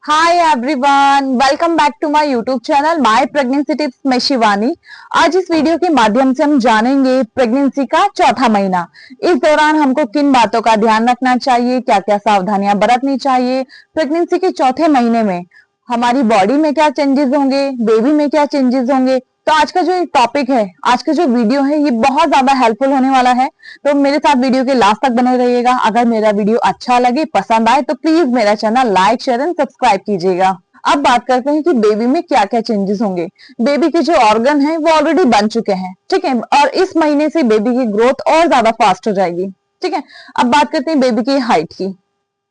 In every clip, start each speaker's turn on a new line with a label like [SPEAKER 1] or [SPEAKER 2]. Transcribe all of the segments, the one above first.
[SPEAKER 1] Hi everyone, welcome back to my YouTube channel my pregnancy tips में शिवानी। आज इस video के माध्यम से हम जानेंगे प्रेगनेंसी का चौथा महीना। इस दौरान हमको किन बातों का ध्यान रखना चाहिए, क्या क्या सावधानियां बरतनी चाहिए। प्रेगनेंसी के चौथे महीने में हमारी बॉडी में क्या चेंजेस होंगे, बेबी में क्या चेंजेस होंगे। तो आज का जो टॉपिक है, आज का जो वीडियो है, ये बहुत ज्यादा हेल्पफुल होने वाला है। तो मेरे साथ वीडियो के लास्ट तक बने रहिएगा। अगर मेरा वीडियो अच्छा लगे, पसंद आए, तो प्लीज मेरा channel like, share and subscribe कीजिएगा। अब बात करते हैं कि बेबी में क्या क्या चेंजेस होंगे। बेबी के जो ऑर्गन है वो ऑलरेडी बन चुके हैं, ठीक है, और इस महीने से बेबी की ग्रोथ और ज्यादा फास्ट हो जाएगी, ठीक है। अब बात करते हैं बेबी की हाइट की,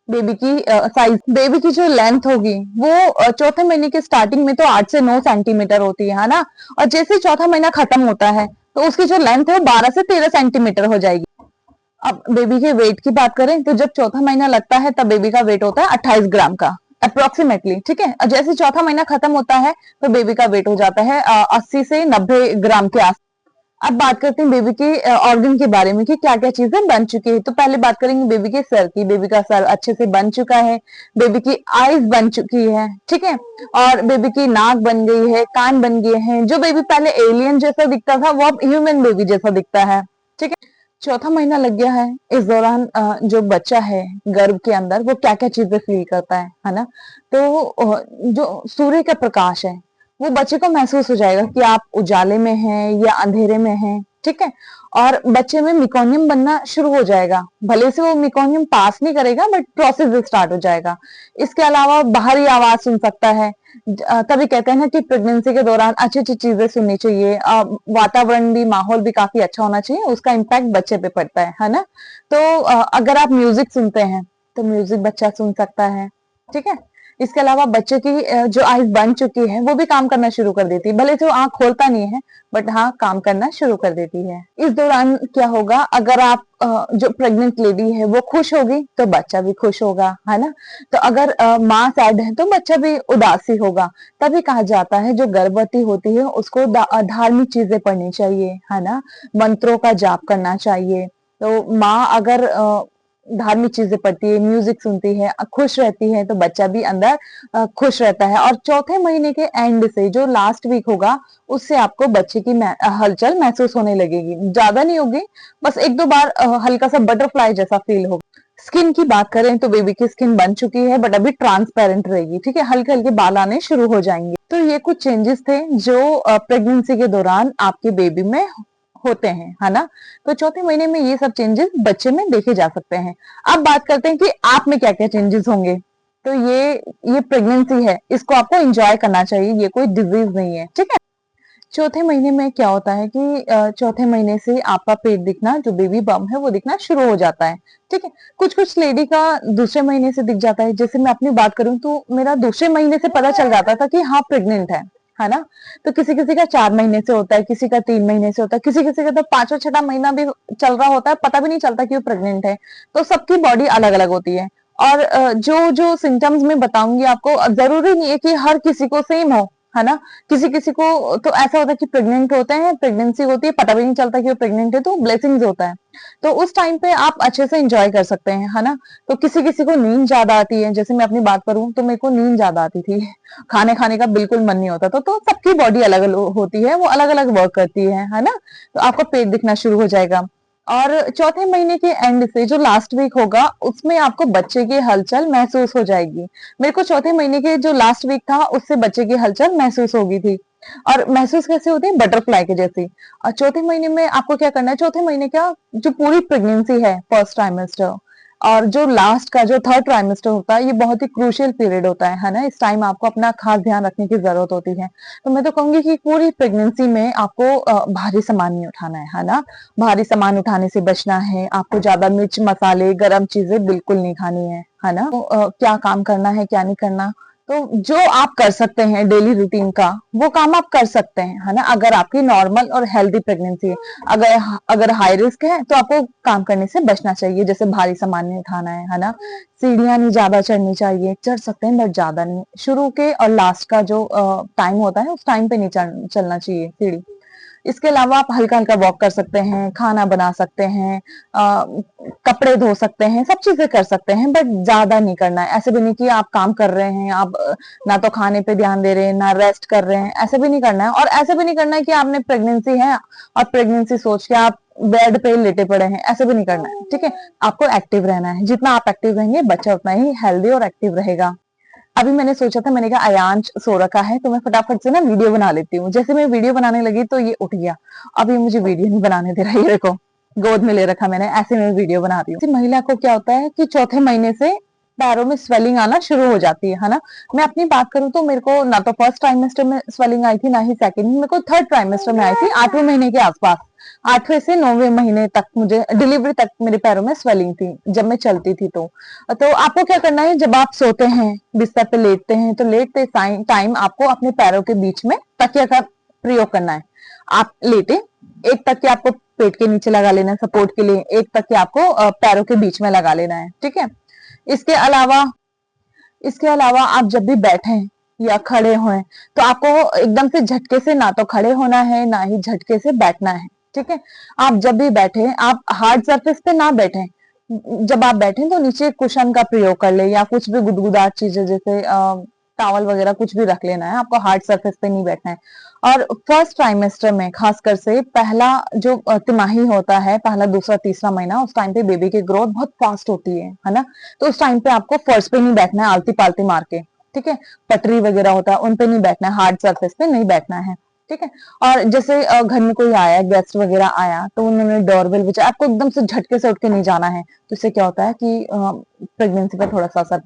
[SPEAKER 1] बेबी की साइज। बेबी की जो लेंथ होगी वो चौथे महीने के स्टार्टिंग में तो 8 से 9 सेंटीमीटर होती है ना। और जैसे चौथा महीना खत्म होता है तो उसकी जो लेंथ है वो 12 से 13 सेंटीमीटर हो जाएगी। अब बेबी के वेट की बात करें तो जब चौथा महीना लगता है तब बेबी का वेट होता है 28 ग्राम का अप्रोक्सीमेटली, ठीक है। और जैसे चौथा महीना खत्म होता है तो बेबी का वेट हो जाता है 80 से 90 ग्राम के आस। अब बात करते हैं बेबी के ऑर्गन के बारे में कि क्या क्या चीजें बन चुकी है। तो पहले बात करेंगे बेबी के सर की। बेबी का सर अच्छे से बन चुका है, बेबी की आईज बन चुकी है, ठीक है, और बेबी की नाक बन गई है, कान बन गए हैं। जो बेबी पहले एलियन जैसा दिखता था वो अब ह्यूमन बेबी जैसा दिखता है, ठीक है। चौथा महीना लग गया है। इस दौरान जो बच्चा है गर्भ के अंदर वो क्या क्या चीजें फील करता है ना। तो जो सूर्य का प्रकाश है वो बच्चे को महसूस हो जाएगा कि आप उजाले में हैं या अंधेरे में हैं, ठीक है। और बच्चे में मिकोनियम बनना शुरू हो जाएगा। भले से वो मिकोनियम पास नहीं करेगा बट प्रोसेस स्टार्ट हो जाएगा। इसके अलावा बाहरी आवाज सुन सकता है। तभी कहते हैं ना कि प्रेगनेंसी के दौरान अच्छी अच्छी चीजें सुननी चाहिए। वातावरण भी, माहौल भी काफी अच्छा होना चाहिए, उसका इम्पैक्ट बच्चे पे पड़ता है ना। तो अगर आप म्यूजिक सुनते हैं तो म्यूजिक बच्चा सुन सकता है, ठीक है। इसके अलावा बच्चे की जो आइज बन चुकी है वो भी काम करना शुरू कर देती है। भले से वो आंख खोलता नहीं है बट हाँ, काम करना शुरू कर देती है। इस दौरान क्या होगा, अगर आप जो प्रेग्नेंट लेडी है वो खुश होगी तो बच्चा भी खुश होगा, है ना। तो अगर माँ सैड है तो बच्चा भी उदासी होगा। तभी कहा जाता है जो गर्भवती होती है उसको धार्मिक चीजें पढ़नी चाहिए, है ना, मंत्रों का जाप करना चाहिए। तो माँ अगर धार्मिक चीजें पढ़ती है, म्यूजिक सुनती है, खुश रहती है, तो बच्चा भी अंदर खुश रहता है। और चौथे महीने के एंड से जो लास्ट वीक होगा उससे आपको बच्चे की हलचल महसूस होने लगेगी। ज्यादा नहीं होगी, बस एक दो बार हल्का सा बटरफ्लाई जैसा फील होगा। स्किन की बात करें तो बेबी की स्किन बन चुकी है बट अभी ट्रांसपेरेंट रहेगी, ठीक है। हल्के हल्के बाल आने शुरू हो जाएंगे। तो ये कुछ चेंजेस थे जो प्रेगनेंसी के दौरान आपके बेबी में होते हैं, है ना। तो चौथे महीने में ये सब चेंजेस बच्चे में देखे जा सकते हैं। अब बात करते हैं कि आप में क्या क्या चेंजेस होंगे। तो ये प्रेगनेंसी है, इसको आपको एंजॉय करना चाहिए, ये कोई डिजीज नहीं है, ठीक है। चौथे महीने में क्या होता है कि चौथे महीने से आपका पेट दिखना, जो बेबी बम है वो दिखना शुरू हो जाता है, ठीक है। कुछ कुछ लेडी का दूसरे महीने से दिख जाता है। जैसे मैं अपनी बात करूं तो मेरा दूसरे महीने से पता चल जाता था कि हाँ प्रेग्नेंट है ना। तो किसी किसी का 4 महीने से होता है, किसी का 3 महीने से होता है, किसी किसी का तो 5वां 6वां महीना भी चल रहा होता है, पता भी नहीं चलता कि वो प्रेग्नेंट है। तो सबकी बॉडी अलग अलग होती है। और जो जो सिम्टम्स मैं बताऊंगी आपको, जरूरी नहीं है कि हर किसी को सेम हो, है ना। किसी किसी को तो ऐसा होता है कि प्रेग्नेंट होते हैं, प्रेगनेंसी होती है, पता भी नहीं चलता कि वो प्रेग्नेंट है, तो ब्लेसिंग्स होता है। तो उस टाइम पे आप अच्छे से एंजॉय कर सकते हैं, है ना। तो किसी किसी को नींद ज्यादा आती है। जैसे मैं अपनी बात करूं तो मेरे को नींद ज्यादा आती थी, खाने खाने का बिल्कुल मन नहीं होता था। तो सबकी बॉडी अलग अलग होती है, वो अलग अलग वर्क करती है ना। तो आपका पेट दिखना शुरू हो जाएगा। और चौथे महीने के एंड से जो लास्ट वीक होगा उसमें आपको बच्चे की हलचल महसूस हो जाएगी। मेरे को चौथे महीने के जो लास्ट वीक था उससे बच्चे की हलचल महसूस होगी थी। और महसूस कैसे होती है, बटरफ्लाई के जैसी। और चौथे महीने में आपको क्या करना है, चौथे महीने का जो पूरी प्रेगनेंसी है, फर्स्ट ट्राइमेस्टर और जो लास्ट का जो थर्ड ट्राइमेस्टर होता है, ये बहुत ही क्रूशियल पीरियड होता है ना। इस टाइम आपको अपना खास ध्यान रखने की जरूरत होती है। तो मैं तो कहूंगी कि पूरी प्रेगनेंसी में आपको भारी सामान नहीं उठाना है ना। भारी सामान उठाने से बचना है। आपको ज्यादा मिर्च, मसाले, गरम चीजें बिल्कुल नहीं खानी है ना। तो क्या काम करना है, क्या नहीं करना, तो जो आप कर सकते हैं डेली रूटीन का वो काम आप कर सकते हैं, है ना। अगर आपकी नॉर्मल और हेल्दी प्रेगनेंसी है, अगर अगर हाई रिस्क है तो आपको काम करने से बचना चाहिए। जैसे भारी सामान नहीं उठाना है ना। सीढ़ियां नहीं ज्यादा चढ़नी चाहिए, चढ़ सकते हैं बट ज्यादा नहीं। शुरू के और लास्ट का जो टाइम होता है उस टाइम पे नहीं चलना चाहिए सीढ़ी। इसके अलावा आप हल्का हल्का वॉक कर सकते हैं, खाना बना सकते हैं, कपड़े धो सकते हैं, सब चीजें कर सकते हैं, बट ज्यादा नहीं करना है। ऐसे भी नहीं कि आप काम कर रहे हैं, आप ना तो खाने पे ध्यान दे रहे हैं ना रेस्ट कर रहे हैं, ऐसे भी नहीं करना है। और ऐसे भी नहीं करना है कि आपने प्रेगनेंसी है और प्रेगनेंसी सोच के आप बेड पे लेटे पड़े हैं, ऐसे भी नहीं करना है। ठीक है, आपको एक्टिव रहना है। जितना आप एक्टिव रहेंगे बच्चा उतना ही हेल्दी और एक्टिव रहेगा। अभी मैंने सोचा था, मैंने कहा अयांश सो रखा है तो मैं फटाफट से ना वीडियो बना लेती हूँ। जैसे मैं वीडियो बनाने लगी तो ये उठ गया। अब ये मुझे वीडियो नहीं बनाने दे रहा है, ये देखो गोद में ले रखा मैंने, ऐसे में वीडियो बना रही हूँ। महिला को क्या होता है कि चौथे महीने से पैरों में स्वेलिंग आना शुरू हो जाती है ना। मैं अपनी बात करूं तो मेरे को ना तो फर्स्ट ट्राइमेस्टर में स्वेलिंग आई थी, ना ही सेकंड में, मेरे को थर्ड ट्राइमेस्टर में आई थी, 8वें महीने के आसपास। 8वें से 9वें महीने तक मुझे डिलीवरी तक मेरे पैरों में स्वेलिंग थी जब मैं चलती थी। तो आपको क्या करना है, जब आप सोते हैं बिस्तर पे लेटते हैं तो लेटते टाइम आपको अपने पैरों के बीच में तकिया का प्रयोग करना है। आप लेटे, एक तकिया आपको पेट के नीचे लगा लेना है सपोर्ट के लिए, एक तकिया आपको पैरों के बीच में लगा लेना है। ठीक है, इसके अलावा आप जब भी बैठे या खड़े हों तो आपको एकदम से झटके से ना तो खड़े होना है ना ही झटके से बैठना है। ठीक है, आप जब भी बैठे आप हार्ड सरफेस पे ना बैठे। जब आप बैठे तो नीचे कुशन का प्रयोग कर ले या कुछ भी गुदगुदार चीजें जैसे टॉवल वगैरह कुछ भी रख लेना है। आपको हार्ड सरफेस पे नहीं बैठना है। और फर्स्ट ट्राइमेस्टर में खासकर से पहला जो तिमाही होता है, पहला दूसरा तीसरा महीना, उस टाइम पे बेबी की ग्रोथ बहुत फास्ट होती है ना। तो उस टाइम पे आपको फर्श पे नहीं बैठना है आलती पालती मार के। ठीक है, पटरी वगैरह होता है उन पे नहीं बैठना है, हार्ड सरफेस पे नहीं बैठना है। ठीक है, और जैसे घर में कोई आया, गेस्ट वगैरह आया तो उन्होंने डोरबेल बजाया, आपको एकदम से झटके से उठ के नहीं जाना है। तो इससे क्या होता है कि प्रेगनेंसी पर थोड़ा सा असर।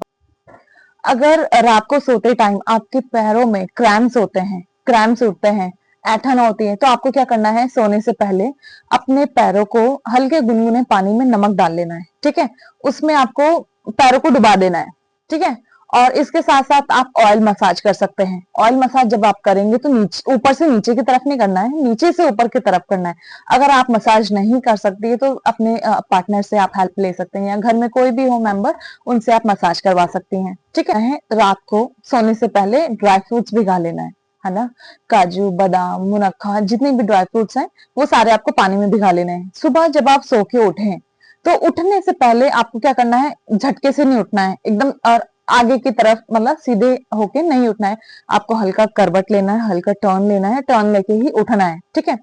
[SPEAKER 1] अगर रात को सोते टाइम आपके पैरों में क्रैम्प्स होते हैं, क्रैम्प्स उठते हैं, ऐंठन होती है, तो आपको क्या करना है, सोने से पहले अपने पैरों को हल्के गुनगुने पानी में नमक डाल लेना है। ठीक है, उसमें आपको पैरों को डुबा देना है। ठीक है, और इसके साथ साथ आप ऑयल मसाज कर सकते हैं। ऑयल मसाज जब आप करेंगे तो नीचे ऊपर से नीचे की तरफ नहीं करना है, नीचे से ऊपर की तरफ करना है। अगर आप मसाज नहीं कर सकती है तो अपने पार्टनर से आप हेल्प ले सकते हैं या घर में कोई भी हो मेंबर, उनसे आप मसाज करवा सकती हैं। ठीक है, रात को सोने से पहले ड्राई फ्रूट्स भिगा लेना है ना। काजू, बादाम, मुनक्का, जितने भी ड्राई फ्रूट्स हैं वो सारे आपको पानी में भिगा लेने हैं। सुबह जब आप सो के उठें तो उठने से पहले आपको क्या करना है, झटके से नहीं उठना है एकदम, और आगे की तरफ मतलब सीधे होके नहीं उठना है। आपको हल्का करवट लेना है, हल्का टर्न लेना है, टर्न लेके ही उठना है। ठीक है,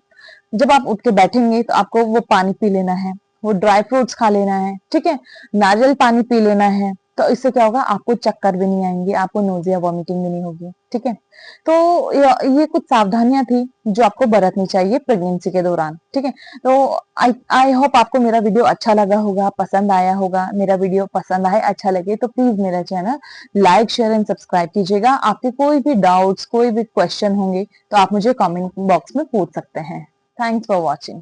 [SPEAKER 1] जब आप उठ के बैठेंगे तो आपको वो पानी पी लेना है, वो ड्राई फ्रूट्स खा लेना है। ठीक है, नारियल पानी पी लेना है। तो इससे क्या होगा, आपको चक्कर भी नहीं आएंगे, आपको नोजिया वॉमिटिंग भी नहीं होगी। ठीक है, तो ये कुछ सावधानियां थी जो आपको बरतनी चाहिए प्रेगनेंसी के दौरान। ठीक है, तो आई होप आपको मेरा वीडियो अच्छा लगा होगा, पसंद आया होगा। मेरा वीडियो पसंद आए, अच्छा लगे तो प्लीज मेरा channel like, share and subscribe कीजिएगा। आपके कोई भी डाउट्स, कोई भी क्वेश्चन होंगे तो आप मुझे कमेंट बॉक्स में पूछ सकते हैं। Thanks for watching.